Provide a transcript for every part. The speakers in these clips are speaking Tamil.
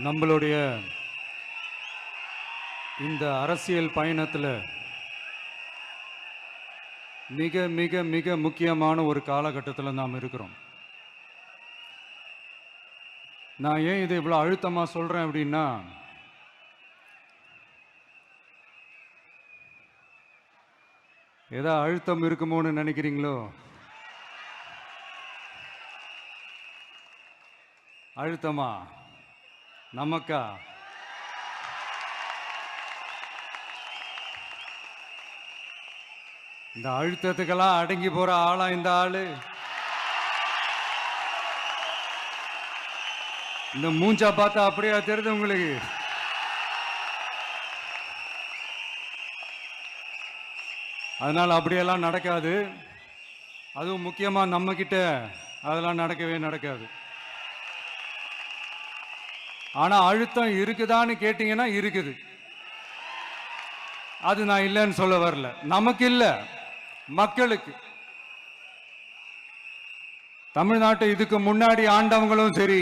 நம்மளுடைய இந்த அரசியல் பயணத்தில் மிக மிக மிக முக்கியமான ஒரு காலகட்டத்தில் நாம் இருக்கிறோம். நான் ஏன் இதை இவ்வளோ அழுத்தமாக சொல்கிறேன் அப்படின்னா, ஏதோ அழுத்தம் இருக்குமோன்னு நினைக்கிறீங்களோ? அழுத்தமா? நமக்கா? இந்த அழுத்தத்துக்கெல்லாம் அடங்கி போற ஆளா இந்த ஆளு? இந்த மூஞ்சா பார்த்தா அப்படியா தெரியுது உங்களுக்கு? அதனால அப்படியெல்லாம் நடக்காது. அதுவும் முக்கியமா நம்ம கிட்ட அதெல்லாம் நடக்கவே நடக்காது. ஆனா அழுத்தம் இருக்குதான்னு கேட்டீங்கன்னா இருக்குது. அது நான் இல்லைன்னு சொல்ல வரல. நமக்கு இல்ல, மக்களுக்கு. தமிழ்நாட்டை இதுக்கு முன்னாடி ஆண்டவங்களும் சரி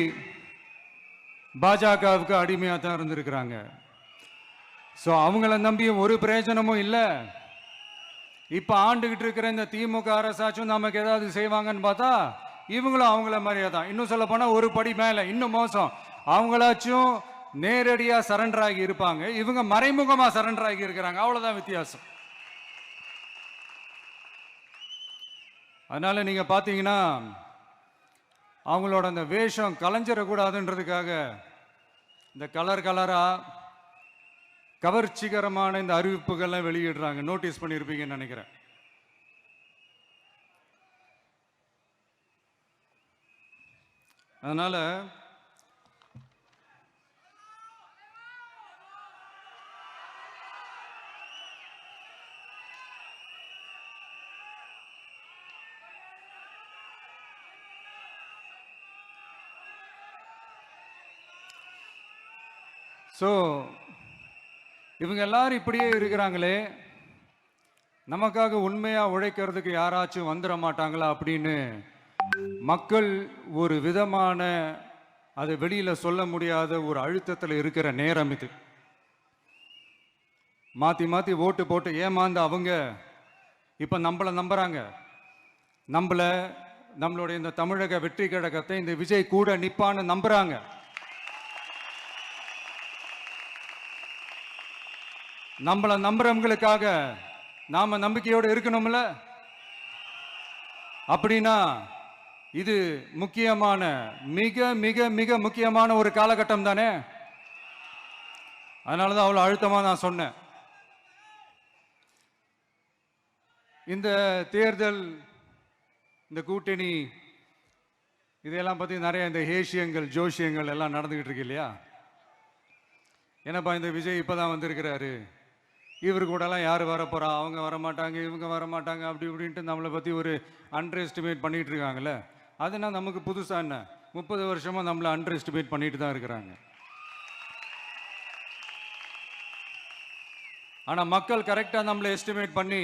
பாஜகவுக்கு அடிமையா தான் இருந்திருக்கிறாங்க. ஸோ அவங்கள நம்பியும் ஒரு பிரயோஜனமும் இல்லை. இப்ப ஆண்டுகிட்டு இருக்கிற இந்த திமுக அரசாச்சும் நமக்கு ஏதாவது செய்வாங்கன்னு பார்த்தா இவங்களும் அவங்கள மாதிரியே தான். இன்னும் சொல்ல போனா ஒரு படி மேல, இன்னும் மோசம். அவங்களாச்சும் நேரடியா சரண்டர் ஆகி இருப்பாங்க, இவங்க மறைமுகமா சரண்டர் ஆகி இருக்கிறாங்க. அவ்வளவுதான் வித்தியாசம். அதனால நீங்க பாத்தீங்கன்னா அவங்களோட அந்த வேஷம் கலைஞ்சிடக்கூடாதுன்றதுக்காக இந்த கலர் கலரா கவர்ச்சிகரமான இந்த அறிவிப்புகள்லாம் வெளியிடுறாங்க. நோட்டீஸ் பண்ணியிருப்பீங்கன்னு நினைக்கிறேன். அதனால இவங்க எல்லாரும் இப்படியே இருக்கிறாங்களே, நமக்காக உண்மையா உழைக்கிறதுக்கு யாராச்சும் வந்துட மாட்டாங்களா அப்படின்னு மக்கள் ஒரு விதமான அதை வெளியில சொல்ல முடியாத ஒரு அழுத்தத்தில் இருக்கிற நேரம் இது. மாத்தி மாத்தி ஓட்டு போட்டு ஏமாந்து அவங்க இப்ப நம்மள நம்புறாங்க. நம்மளுடைய இந்த தமிழக வெற்றி கழகத்தை இந்த விஜய் கூட நிப்பான்னு நம்புறாங்க. நம்மள நம்புறவங்களுக்காக நாம நம்பிக்கையோடு இருக்கணும்ல. அப்படின்னா இது முக்கியமான, மிக மிக மிக முக்கியமான ஒரு காலகட்டம் தானே. அதனாலதான் அவ்வளவு அழுத்தமா நான் சொன்னேன். இந்த தேர்தல், இந்த கூட்டணி, இதெல்லாம் பத்தி நிறைய இந்த ஹேஷியங்கள் ஜோஷியங்கள் எல்லாம் நடந்துகிட்டு இருக்கு இல்லையா? என்னப்பா இந்த விஜய் இப்பதான் வந்திருக்கிறாரு, இவரு கூடலாம் யார் வரப்போறா, அவங்க வரமாட்டாங்க, இவங்க வரமாட்டாங்க, அப்படி இப்படின்ட்டு நம்மளை பற்றி ஒரு அண்டர் எஸ்டிமேட் பண்ணிட்டு இருக்காங்கல்ல. அதுனா நமக்கு புதுசா என்ன? 30 வருஷமா நம்மளை அண்டர் எஸ்டிமேட் பண்ணிட்டு தான் இருக்கிறாங்க. ஆனால் மக்கள் கரெக்டாக நம்மளை எஸ்டிமேட் பண்ணி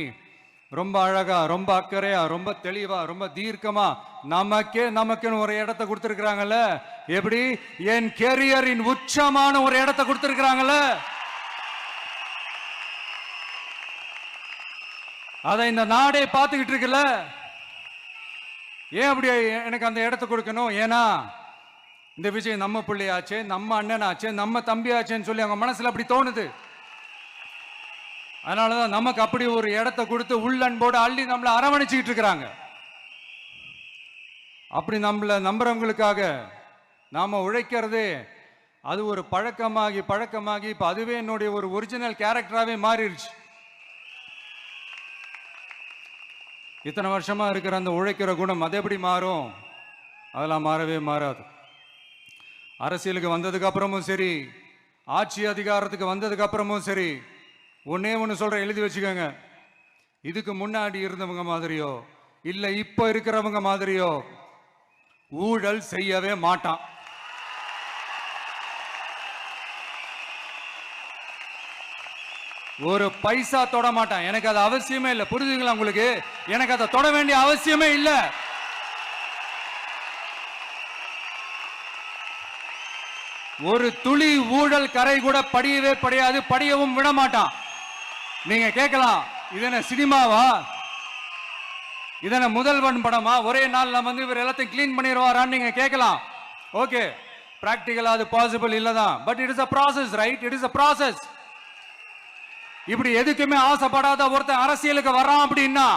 ரொம்ப அழகா, ரொம்ப அக்கறையா, ரொம்ப தெளிவா, ரொம்ப தீர்க்கமா நமக்குன்னு ஒரு இடத்த கொடுத்துருக்குறாங்கல்ல. எப்படி? என் கேரியரின் உச்சமான ஒரு இடத்த கொடுத்துருக்குறாங்கல்ல. அதை இந்த நாடே பார்த்துக்கிட்டு இருக்குல்ல. ஏன் அப்படி எனக்கு அந்த இடத்த கொடுக்கணும்? ஏன்னா இந்த விஜய் நம்ம பிள்ளையாச்சே, நம்ம அண்ணனாச்சே, நம்ம தம்பியாச்சேன்னு சொல்லி அவங்க மனசுல அப்படி தோணுது. அதனாலதான் நமக்கு அப்படி ஒரு இடத்த கொடுத்து உள்ளன்போடு அள்ளி நம்மளை அரவணைச்சுக்கிட்டு இருக்கிறாங்க. அப்படி நம்மளை நம்புறவங்களுக்காக நாம உழைக்கிறதே அது ஒரு பழக்கமாகி இப்ப அதுவே என்னுடைய ஒரு ஒரிஜினல் கேரக்டராகவே மாறிடுச்சு. இத்தனை வருஷமா இருக்கிற அந்த உழைக்கிற குணம் அது எப்படி மாறும்? அதெல்லாம் மாறவே மாறாது. அரசியலுக்கு வந்ததுக்கு அப்புறமும் சரி, ஆட்சி அதிகாரத்துக்கு வந்ததுக்கு அப்புறமும் சரி, ஒன்னே ஒன்று சொல்ற, எழுதி வச்சுக்கோங்க. இதுக்கு முன்னாடி இருந்தவங்க மாதிரியோ இல்ல இப்ப இருக்கிறவங்க மாதிரியோ ஊழல் செய்யவே மாட்டான். ஒரு பைசா தொட மாட்டான். எனக்கு அது அவசியமே இல்லை. புரிஞ்சுங்களா உங்களுக்கு? எனக்கு அதை தொட வேண்டிய அவசியமே இல்லை. ஒரு துளி ஊழல் கரை கூட படியவே படியாது, படியவும் விட மாட்டான். நீங்க கேட்கலாம், இது என்ன சினிமாவா, இதன முதல்வன் படமா, ஒரே நாள் நம்ம இவர் எல்லாத்தையும் கிளீன் பண்ணிடுவாரான்னு நீங்க கேட்கலாம். ஓகே, பிராக்டிகலா அது பாசிபிள் இல்லதான், but it is a process, right? It is a process. இப்படி எதுக்குமே ஆசைப்படாத ஒருத்தன் அரசியலுக்கு வரான் அப்படின்னா,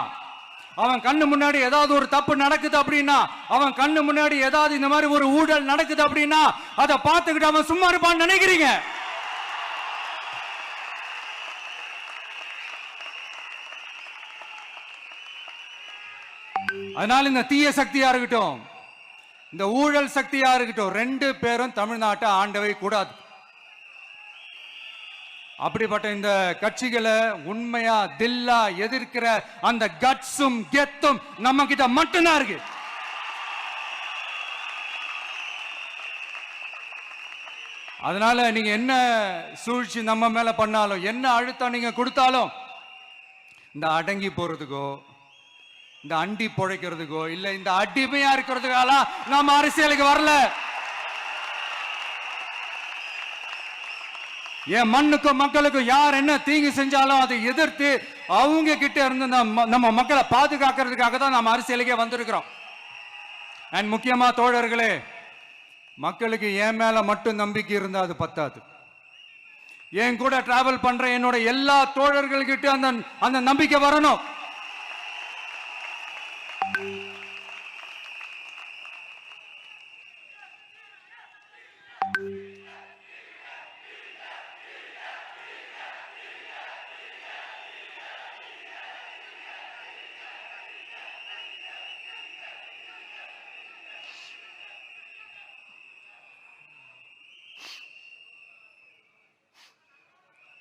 அவன் கண்ணு முன்னாடி ஏதாவது ஒரு தப்பு நடக்குது அப்படின்னா, அவன் கண்ணு முன்னாடி ஏதாவது இந்த மாதிரி ஒரு ஊழல் நடக்குது அப்படின்னா, அதை பார்த்துக்கிட்டு அவன் சும்மா இருப்பான்னு நினைக்கிறீங்க? அதனால இந்த தீய சக்தியா இருக்கட்டும், இந்த ஊழல் சக்தியா இருக்கட்டும், ரெண்டு பேரும் தமிழ்நாட்டை ஆண்டவை கூடாது. அப்படிப்பட்ட இந்த கட்சிகளை உண்மையா தில்லா எதிர்க்கிற அந்த கட்ஸும் கெத்தும் நம்ம கிட்ட மட்டும்தான் இருக்கு. அதனால நீங்க என்ன சூழ்ச்சி நம்ம மேல பண்ணாலும், என்ன அழுத்தம் நீங்க கொடுத்தாலும், இந்த அடங்கி போறதுக்கோ, இந்த அண்டி பொழைக்கிறதுக்கோ, இல்ல இந்த அடிமையா இருக்கிறதுக்கால நாம அரசியலுக்கு வரல. என் மண்ணுக்கும் மக்களுக்கும் யார் என்ன தீங்கு செஞ்சாலும் அதை எதிர்த்து அவங்க கிட்ட இருந்து நம்ம மக்களை பாதுகாக்கிறதுக்காக தான் நம்ம அரசியலுக்கே வந்திருக்கிறோம். அண்ட் முக்கியமா தோழர்களே, மக்களுக்கு என் மேல மட்டும் நம்பிக்கை இருந்தா அது பத்தாது. என் கூட டிராவல் பண்ற என்னோட எல்லா தோழர்கள்கிட்ட அந்த நம்பிக்கை வரணும்.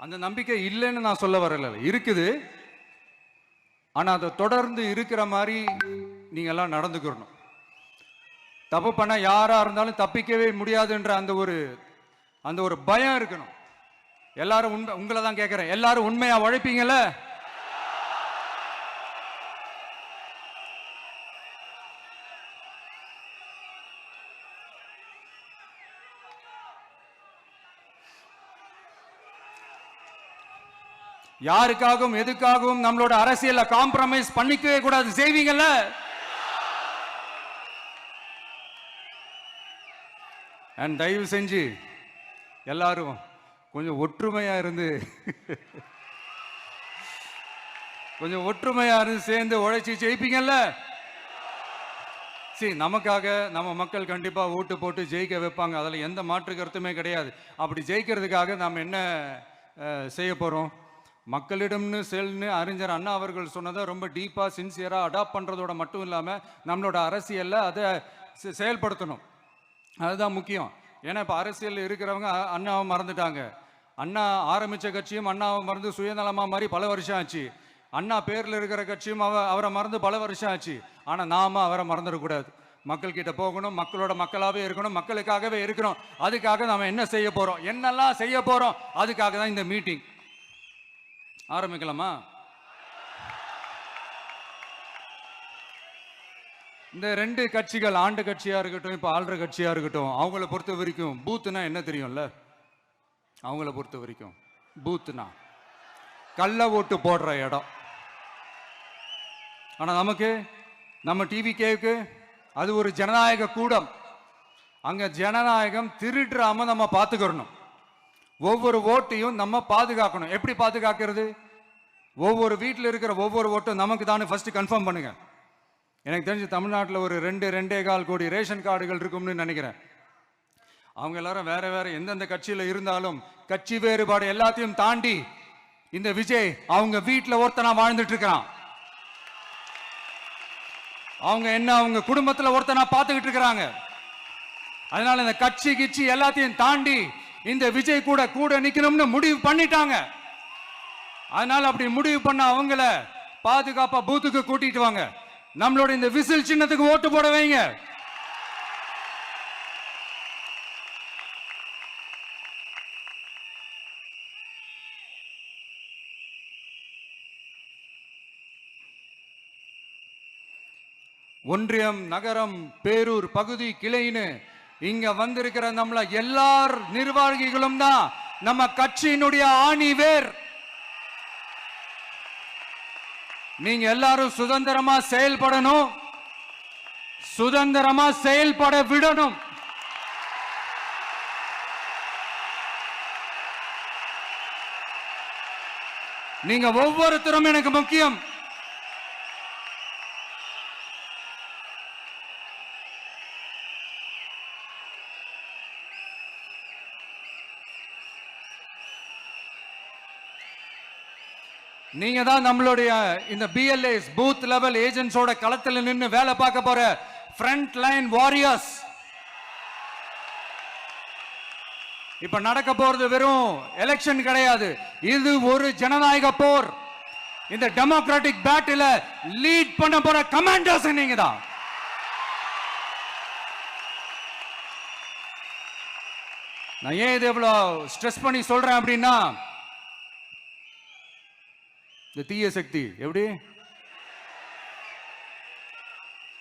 அந்த நம்பிக்கை இல்லைன்னு நான் சொல்ல வரல, இருக்குது. ஆனா அதை தொடர்ந்து இருக்கிற மாதிரி நீங்க எல்லாம் நடந்துக்கணும். தப்பு பண்ண யாரா இருந்தாலும் தப்பிக்கவே முடியாதுன்ற அந்த ஒரு பயம் இருக்கணும். எல்லாரும் உங்களை தான் கேட்கிறேன், எல்லாரும் உண்மையா உழைப்பீங்கல்ல? யாருக்காகவும் எதுக்காகவும் நம்மளோட அரசியல்ல காம்ப்ரமைஸ் பண்ணிக்கவே கூடாது, செய்வீங்கல்ல? அண்ட் தயவு செஞ்சு எல்லாரும் கொஞ்சம் ஒற்றுமையா இருந்து சேர்ந்து உழைச்சி ஜெயிப்பீங்கல்ல? சரி, நமக்காக நம்ம மக்கள் கண்டிப்பா ஓட்டு போட்டு ஜெயிக்க வைப்பாங்க, அதுல எந்த மாற்று கருத்துமே கிடையாது. அப்படி ஜெயிக்கிறதுக்காக நாம் என்ன செய்ய போறோம்? மக்களிடம்னு செல்னு அறிஞர் அண்ணா அவர்கள் சொன்னதை ரொம்ப டீப்பாக சின்சியராக அடாப்ட் பண்ணுறதோட மட்டும் இல்லாமல் நம்மளோட அரசியலில் அதை செயல்படுத்தணும். அதுதான் முக்கியம். ஏன்னா இப்போ அரசியலில் இருக்கிறவங்க அண்ணாவை மறந்துட்டாங்க. அண்ணா ஆரம்பித்த கட்சியும் அண்ணாவை மறந்து சுயநலமாக மாதிரி பல வருஷம் ஆச்சு. அண்ணா பேரில் இருக்கிற கட்சியும் அவரை மறந்து பல வருஷம் ஆச்சு. ஆனால் நாம அவரை மறந்துடக்கூடாது. மக்கள்கிட்ட போகணும், மக்களோட மக்களாகவே இருக்கணும், மக்களுக்காகவே இருக்கணும். அதுக்காக நாம் என்ன செய்ய போகிறோம், என்னெல்லாம் செய்ய போகிறோம், அதுக்காக தான் இந்த மீட்டிங். ஆரம்பிக்கலாமா? இந்த ரெண்டு கட்சிகள், ஆண்டு கட்சியா இருக்கட்டும், இப்ப ஆள்ற கட்சியா இருக்கட்டும், அவங்கள பொறுத்த வரைக்கும் பூத்துனா என்ன தெரியும்ல? அவங்கள பொறுத்த வரைக்கும் பூத்துனா கள்ள ஓட்டு போடுற இடம். ஆனா நமக்கு, நம்ம டிவிகேவுக்கு அது ஒரு ஜனநாயக கூடம். அங்க ஜனநாயகம் திருடுறாம நம்ம பார்த்துக்கணும். ஒவ்வொரு ஓட்டையும் நம்ம பாதுகாக்கணும். எப்படி பாதுகாக்கிறது? ஒவ்வொரு வீட்டில் இருக்கிற ஒவ்வொரு ஓட்டும் நமக்கு தானே ஃபர்ஸ்ட் கன்ஃபார்ம் பண்ணுங்க. எனக்கு தெரிஞ்சு தமிழ்நாட்டில் ஒரு 2.25 கோடி ரேஷன் கார்டுகள் இருக்கும்னு நினைக்கிறேன். அவங்க எல்லாரும் வேற வேற எந்தெந்த கட்சியில் இருந்தாலும் கட்சி வேறுபாடு எல்லாத்தையும் தாண்டி இந்த விஜய் அவங்க வீட்டில் ஒருத்தனா வாழ்ந்துட்டு இருக்கிறான். அவங்க குடும்பத்தில் ஒருத்தனா பார்த்துக்கிட்டு இருக்கிறாங்க. அதனால இந்த கட்சி கிச்சி எல்லாத்தையும் தாண்டி இந்த விஜய் கூட நிக்கணும்னு முடிவு பண்ணிட்டாங்க. அதனால அப்படி முடிவு பண்ண அவங்கள பாதுகாப்பா பூத்துக்கு கூட்டிட்டு வாங்க. நம்மளோட இந்த விசில் சின்னத்துக்கு ஓட்டு போட வைங்க. ஒன்றியம், நகரம், பேரூர், பகுதி, கிளைன்னு இங்க வந்திருக்கிற நம்மள எல்லார் நிர்வாகிகளும் தான் நம்ம கட்சியினுடைய ஆணி வேர். நீங்க எல்லாரும் சுதந்திரமா செயல்படணும், சுதந்திரமா செயல்பட விடணும். நீங்க ஒவ்வொருத்தரும் எனக்கு முக்கியம். நீங்க தான் நம்மளுடைய இந்த பிஎல்ஏஸ் பூத் லெவல் ஏஜென்ட்ஸோட களத்துல நின்று வேலை பார்க்க போற ஃப்ரண்ட் லைன் வாரியர்ஸ். இப்ப நடக்க போறது வெறும் எலெக்ஷன் கிடையாது, இது ஒரு ஜனநாயக போர். இந்த டெமோக்ராட்டிக் பேட்டில லீட் பண்ண போற கமாண்டர்ஸ் நீங்க தான். நான் ஏன் இது எவ்வளவு ஸ்ட்ரெஸ் பண்ணி சொல்றேன் அப்படின்னா, இந்த தீய சக்தி எப்படி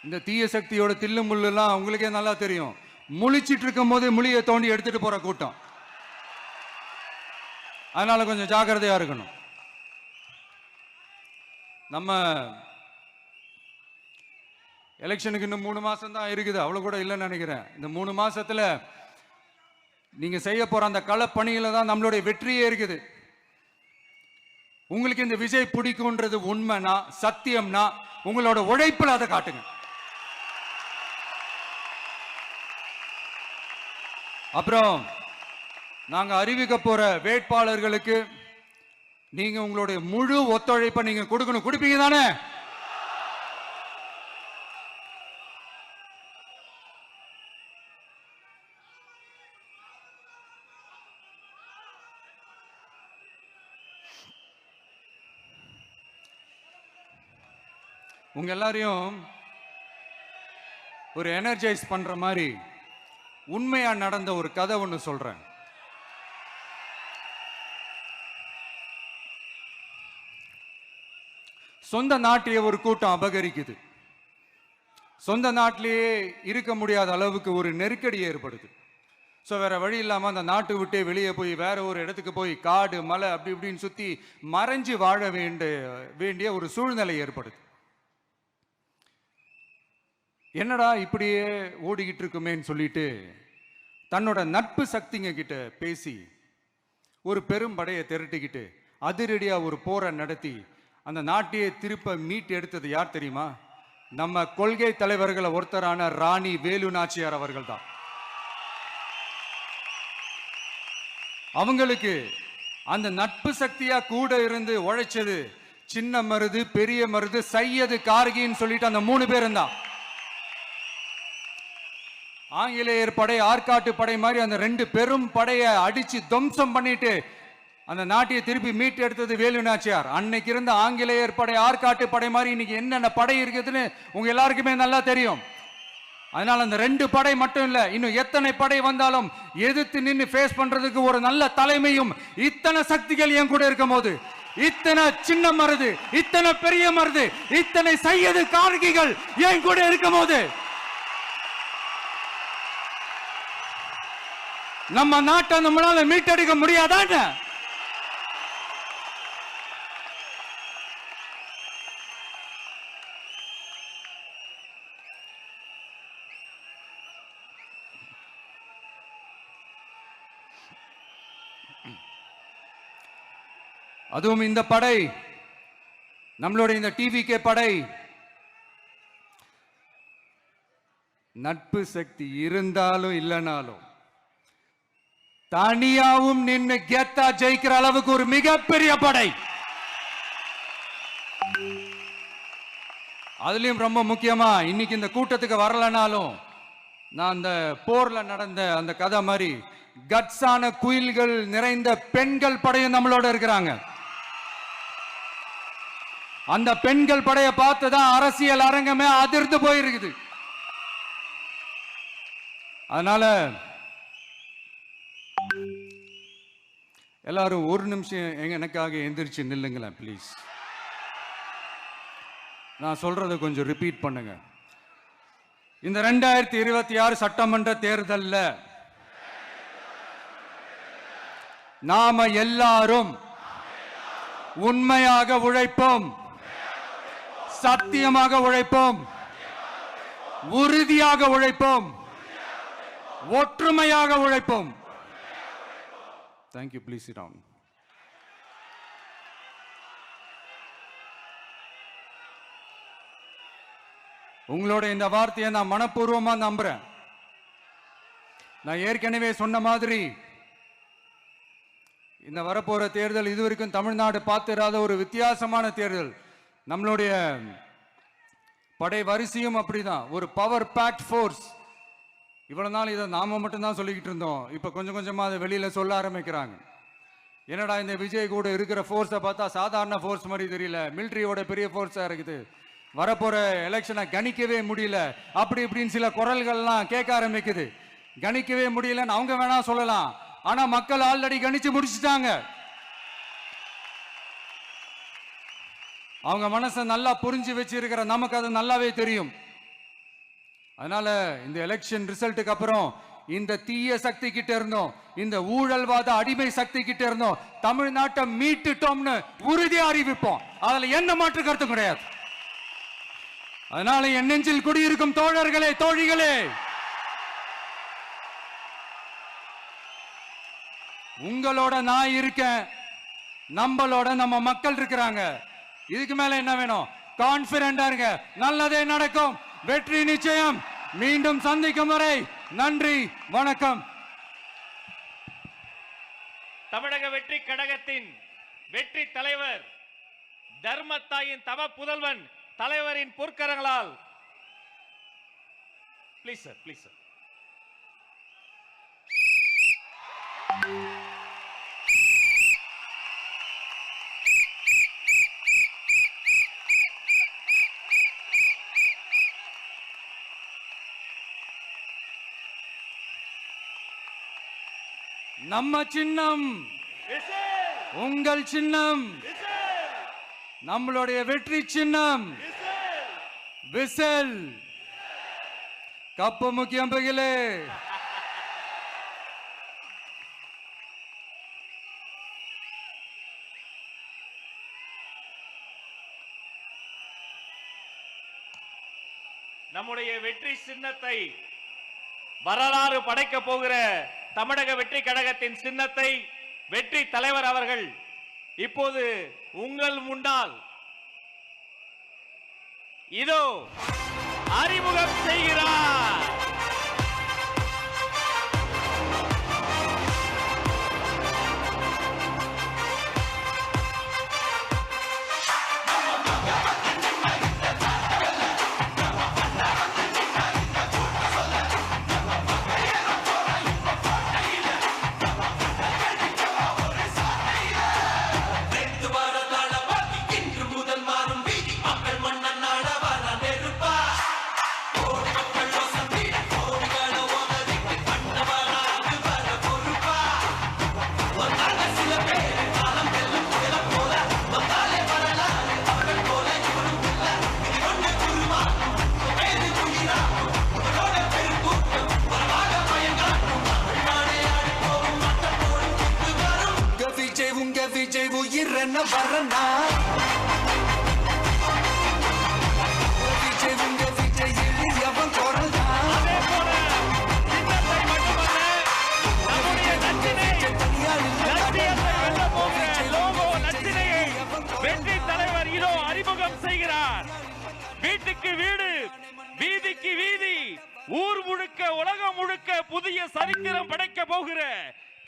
இந்த தீய சக்தியோட தில்லு முள்ளு எல்லாம் உங்களுக்கே நல்லா தெரியும். முழிச்சிட்டு இருக்கும் போது முழியை தோண்டி எடுத்துட்டு போற கூட்டம். அதனால கொஞ்சம் ஜாக்கிரதையா இருக்கணும். நம்ம எலெக்ஷனுக்கு இன்னும் 3 மாசம் தான் இருக்குது, அவ்வளவு கூட இல்லைன்னு நினைக்கிறேன். இந்த 3 மாசத்துல நீங்க செய்ய போற அந்த களப்பணியில தான் நம்மளுடைய வெற்றியே இருக்குது. உங்களுக்கு இந்த விஜய் பிடிக்கும்ன்றது உண்மைனா, சத்தியம்னா, உங்களோட உழைப்புல அதை காட்டுங்க. அப்புறம் நாங்க அறிவிக்க போற வேட்பாளர்களுக்கு நீங்க உங்களுடைய முழு ஒத்துழைப்பை நீங்க கொடுக்கணும். கொடுப்பீங்க தானே? உங்க எல்லாரையும் ஒரு எனர்ஜைஸ் பண்ற மாதிரி உண்மையா நடந்த ஒரு கதை ஒன்று சொல்றேன். சொந்த நாட்டிலேயே ஒரு கூட்டம் அபகரிக்குது. சொந்த நாட்டிலேயே இருக்க முடியாத அளவுக்கு ஒரு நெருக்கடி ஏற்படுது. ஸோ வேற வழி இல்லாமல் அந்த நாட்டை விட்டே வெளியே போய் வேற ஒரு இடத்துக்கு போய் காடு மலை அப்படி இப்படின்னு சுற்றி மறைஞ்சு வாழ வேண்டிய ஒரு சூழ்நிலை ஏற்படுது. என்னடா இப்படியே ஓடிக்கிட்டு இருக்குமேன்னு சொல்லிட்டு தன்னோட நட்பு சக்திங்க கிட்ட பேசி ஒரு பெரும் படையை திரட்டிக்கிட்டு அதிரடியா ஒரு போரை நடத்தி அந்த நாட்டையே திருப்ப மீட்டு எடுத்தது யார் தெரியுமா? நம்ம கொள்கை தலைவர்களை ஒருத்தரான ராணி வேலு நாச்சியார் அவர்கள் தான். அவங்களுக்கு அந்த நட்பு சக்தியா கூட இருந்து உழைச்சது சின்ன மருது, பெரிய மருது, சையது, கார்கின்னு சொல்லிட்டு அந்த 3 பேரும் தான். ஆங்கிலேயர் படை, ஆற்காட்டு படை மாதிரி அந்த 2 பெரும் படையை அடிச்சு துவம்சம் பண்ணிட்டு அந்த நாட்டையை திருப்பி மீட்டு எடுத்தது வேலு நாச்சியார். அன்னைக்கு இருந்த ஆங்கிலேயர் படை, ஆற்காட்டு படை மாதிரி இன்னைக்கு என்னென்ன படை இருக்குதுன்னு உங்க எல்லாருக்குமே நல்லா தெரியும். அதனால அந்த 2 படை மட்டும் இல்ல, இன்னும் எத்தனை படை வந்தாலும் எதிர்த்து நின்று ஃபேஸ் பண்றதுக்கு ஒரு நல்ல தலைமையும் இத்தனை சக்திகள் என் கூட இருக்கும் போது, இத்தனை சின்ன மருது, இத்தனை பெரிய மருது, இத்தனை சையது கார்கிகள் என் கூட இருக்கும் போது நம்ம நாட்டை நம்மளால மீட்டெடுக்க முடியாதான்? அதுவும் இந்த படை, நம்மளுடைய இந்த டிவிகே படை நட்பு சக்தி இருந்தாலும் இல்லைனாலும் தனியாவும் நின்று கெத்தா ஜெயிக்கிற அளவுக்கு ஒரு மிகப்பெரிய படை. அதுலயும் ரொம்ப முக்கியமா இன்னைக்கு இந்த கூட்டத்துக்கு வரலனாலும் நான் அந்த போர்ல நடந்த அந்த கதை மாதிரி கட்ஸான குயில்கள் நிறைந்த பெண்கள் படையும் நம்மளோட இருக்கிறாங்க. அந்த பெண்கள் படையை பார்த்துதான் அரசியல் அரங்கமே அதிர்ந்து போயிருக்குது. அதனால எல்லாரும் ஒரு நிமிஷம் எனக்காக எந்திரிச்சு நில்லுங்களேன் ப்ளீஸ். நான் சொல்றதை கொஞ்சம் ரிப்பீட் பண்ணுங்க. இந்த 2026 சட்டமன்ற தேர்தல்ல நாம எல்லாரும் உண்மையாக உழைப்போம், சத்தியமாக உழைப்போம், உறுதியாக உழைப்போம், ஒற்றுமையாக உழைப்போம். தேங்க்யூ. Please sit down. உங்களோட இந்த வார்த்தையை நான் மனப்பூர்வமா நம்புறேன். நான் ஏற்கனவே சொன்ன மாதிரி இந்த வரப்போற தேர்தல் இதுவரைக்கும் தமிழ்நாடு பார்த்திராத ஒரு வித்தியாசமான தேர்தல். நம்மளுடைய படை வரிசையும் அப்படிதான், ஒரு பவர் பேக்ட் ஃபோர்ஸ். இவ்வளவு நாள் இதை நாம மட்டும்தான் சொல்லிக்கிட்டு இருந்தோம். இப்ப கொஞ்சம் கொஞ்சமா அதை வெளியில சொல்ல ஆரம்பிக்கிறாங்க. என்னடா இந்த விஜய் கூட இருக்கிற ஃபோர்ஸை பார்த்தா சாதாரண ஃபோர்ஸ் மாதிரி தெரியல, மிலிட்ரியோட பெரிய ஃபோர்ஸா இருக்குது, வரப்போற எலெக்ஷனை கணிக்கவே முடியல, அப்படி இப்படின்னு சில குரல்கள்லாம் கேட்க ஆரம்பிக்குது. கணிக்கவே முடியலன்னு அவங்க வேணா சொல்லலாம், ஆனா மக்கள் ஆல்ரெடி கணிச்சு முடிச்சுட்டாங்க. அவங்க மனசை நல்லா புரிஞ்சு வச்சிருக்கிற நமக்கு அது நல்லாவே தெரியும். அதனால இந்த எலெக்ஷன் ரிசல்ட்டுக்கு அப்புறம் இந்த தீய சக்தி கிட்ட இருந்தோம், இந்த ஊழல்வாத அடிமை சக்தி கிட்ட இருந்தோம் தமிழ்நாட்டை மீட்டுட்டோம்னு உறுதியா அறிவிப்போம். அதுல என்ன மாற்று கருத்து கிடையாது. அதனால என் நெஞ்சில் குடியிருக்கும் தோழர்களே, தோழிகளே, உங்களோட நான் இருக்கேன், நம்மளோட நம்ம மக்கள் இருக்கிறாங்க. இதுக்கு மேல என்ன வேணும்? கான்பிடண்டா இருங்க, நல்லதே நடக்கும், வெற்றி நிச்சயம். மீண்டும் சந்திக்கும் வரை நன்றி, வணக்கம். தமிழக வெற்றி கழகத்தின் வெற்றி தலைவர், தர்மத்தாயின் தவ புதல்வன், தலைவரின் பொற்கரங்களால் ப்ளீஸ் சார், ப்ளீஸ் சார். நம்ம சின்னம், உங்கள் சின்னம், நம்மளுடைய வெற்றி சின்னம் விசில். கப்பு முக்கியம் பகிலே. நம்முடைய வெற்றி சின்னத்தை வரலாறு படைக்க போகிற தமிழக வெற்றி கழகத்தின் சின்னத்தை வெற்றி தலைவர் அவர்கள் இப்போது உங்கள் முன்னால் இதோ அறிமுகம் செய்கிறார். விஜய் உயிரென்ன வரனா, விஜய் உங்க விஜய் எவன் குரல்தான். வெற்றி தலைவர் இதோ அறிமுகம் செய்கிறார். வீட்டுக்கு வீடு, வீதிக்கு வீதி, ஊர் முழுக்க உலகம் முழுக்க புதிய சரித்திரம் படைக்க போகிற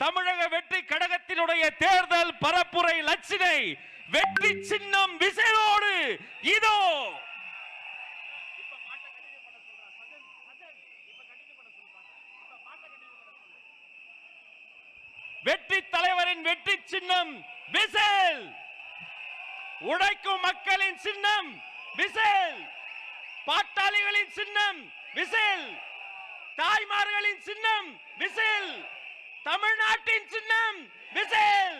தமிழக வெற்றி கழகத்தினுடைய தேர்தல் பரப்புரை லட்சினை வெற்றி சின்னம் விசையோடு இதோ. வெற்றி தலைவரின் வெற்றி சின்னம் விசில். உழைக்கும் மக்களின் சின்னம் விசில். பாட்டாளிகளின் சின்னம் விசில். தாய்மார்களின் சின்னம் விசில். தமிழ்நாட்டின் சின்னம் விசில்.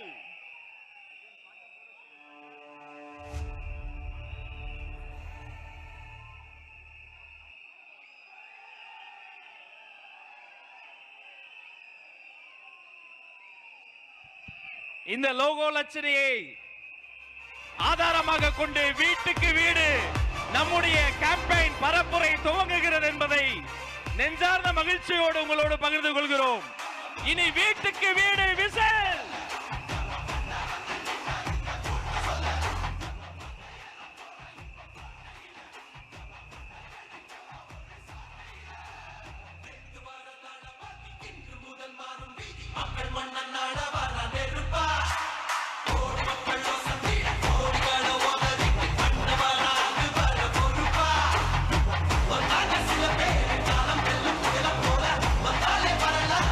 இந்த லோகோ லட்சணையை ஆதாரமாக கொண்டு வீட்டுக்கு வீடு நம்முடைய கேம்பெயின் பரப்புரை துவங்குகிறது என்பதை நெஞ்சார்ந்த மகிழ்ச்சியோடு உங்களோடு பகிர்ந்து கொள்கிறோம். இனி வீட்டுக்கு வீடு விசில்.